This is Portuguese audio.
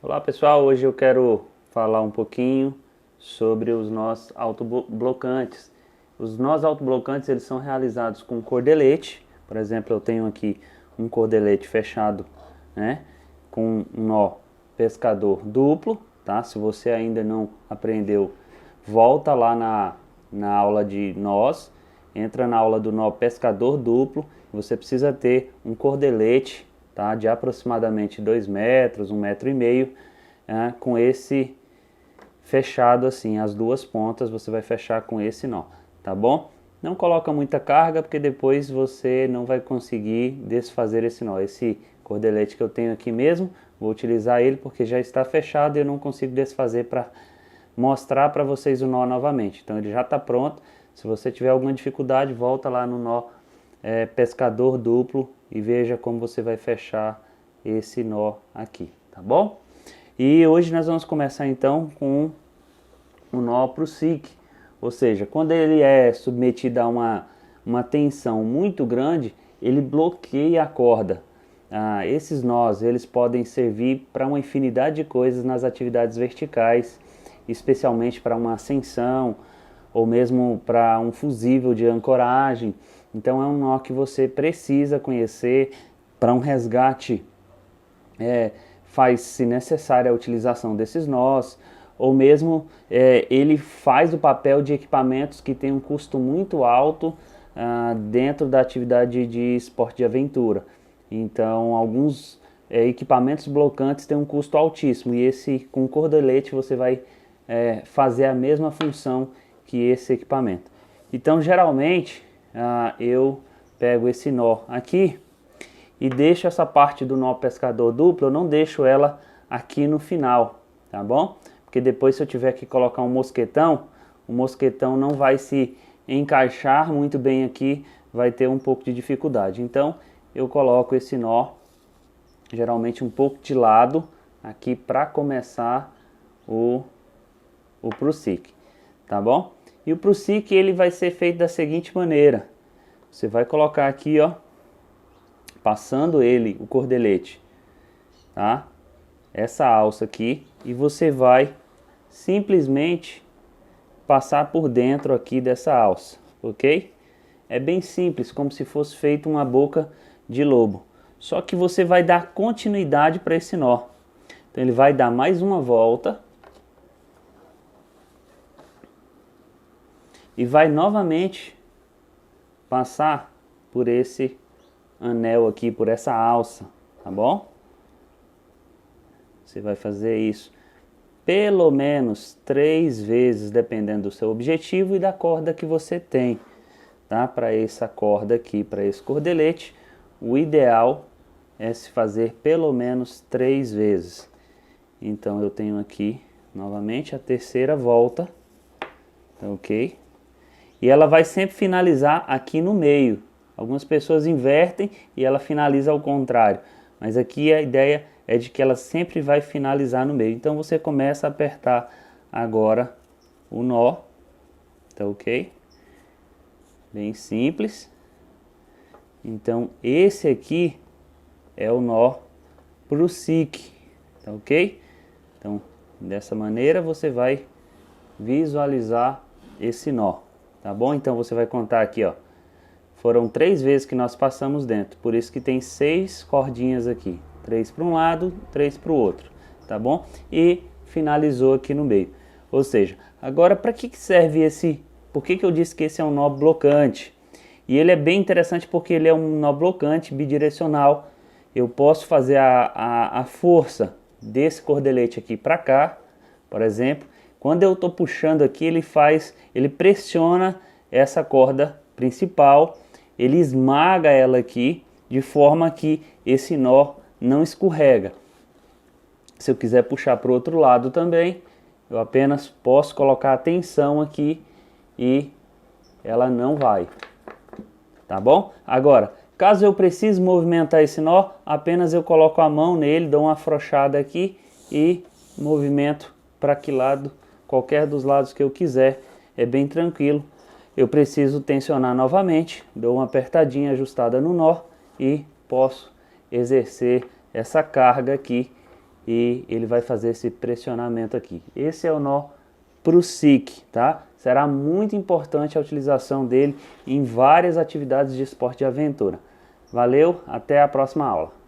Olá pessoal, hoje eu quero falar um pouquinho sobre os nós autoblocantes. Os nós autoblocantes eles são realizados com cordelete. Por exemplo, eu tenho aqui um cordelete fechado, né, com um nó pescador duplo, tá? Se você ainda não aprendeu, volta lá na aula de nós, entra na aula do nó pescador duplo. Você precisa ter um cordelete, tá, de aproximadamente 2 metros, 1,5 metro, com esse fechado assim, as duas pontas você vai fechar com esse nó, tá bom? Não coloca muita carga porque depois você não vai conseguir desfazer esse nó. Esse cordelete que eu tenho aqui mesmo, vou utilizar ele porque já está fechado e eu não consigo desfazer para mostrar para vocês o nó novamente. Então ele já está pronto. Se você tiver alguma dificuldade, volta lá no nó pescador duplo e veja como você vai fechar esse nó aqui, tá bom? E hoje nós vamos começar então com o nó pro SIC, ou seja, quando ele é submetido a uma tensão muito grande, ele bloqueia a corda. Esses nós eles podem servir para uma infinidade de coisas nas atividades verticais, especialmente para uma ascensão ou mesmo para um fusível de ancoragem. Então é um nó que você precisa conhecer para um resgate. Faz, se necessária, a utilização desses nós, ou mesmo ele faz o papel de equipamentos que têm um custo muito alto dentro da atividade de esporte de aventura. Então, alguns equipamentos blocantes têm um custo altíssimo, e esse com cordelete você vai fazer a mesma função que esse equipamento. Então, geralmente, eu pego esse nó aqui e deixo essa parte do nó pescador duplo, eu não deixo ela aqui no final, tá bom? Porque depois, se eu tiver que colocar um mosquetão, o mosquetão não vai se encaixar muito bem aqui, vai ter um pouco de dificuldade. Então eu coloco esse nó geralmente um pouco de lado aqui para começar o ProSic, tá bom? E o ProSic ele vai ser feito da seguinte maneira: você vai colocar aqui, ó, passando ele, o cordelete, tá? Essa alça aqui, e você vai simplesmente passar por dentro aqui dessa alça, ok? É bem simples, como se fosse feito uma boca de lobo. Só que você vai dar continuidade para esse nó. Então ele vai dar mais uma volta e vai novamente passar por esse anel aqui, por essa alça, tá bom? Você vai fazer isso pelo menos 3 vezes, dependendo do seu objetivo e da corda que você tem, tá? Para essa corda aqui, para esse cordelete, o ideal é se fazer pelo menos 3 vezes. Então eu tenho aqui novamente a terceira volta, ok? E ela vai sempre finalizar aqui no meio. Algumas pessoas invertem e ela finaliza ao contrário, mas aqui a ideia é de que ela sempre vai finalizar no meio. Então você começa a apertar agora o nó, tá ok? Bem simples. Então esse aqui é o nó pro SIC, tá ok? Então dessa maneira você vai visualizar esse nó, tá bom? Então você vai contar aqui, ó. Foram 3 vezes que nós passamos dentro, por isso que tem 6 cordinhas aqui. 3 para um lado, 3 para o outro, tá bom? E finalizou aqui no meio. Ou seja, agora para que serve esse... Por que eu disse que esse é um nó blocante? E ele é bem interessante porque ele é um nó blocante bidirecional. Eu posso fazer a força desse cordelete aqui para cá, por exemplo. Quando eu estou puxando aqui, ele pressiona essa corda principal, ele esmaga ela aqui, de forma que esse nó não escorrega. Se eu quiser puxar para o outro lado também, eu apenas posso colocar a tensão aqui e ela não vai, tá bom? Agora, caso eu precise movimentar esse nó, apenas eu coloco a mão nele, dou uma afrouxada aqui e movimento para que lado, qualquer dos lados que eu quiser, é bem tranquilo. Eu preciso tensionar novamente, dou uma apertadinha ajustada no nó e posso exercer essa carga aqui e ele vai fazer esse pressionamento aqui. Esse é o nó pro SIC, tá? Será muito importante a utilização dele em várias atividades de esporte de aventura. Valeu, até a próxima aula.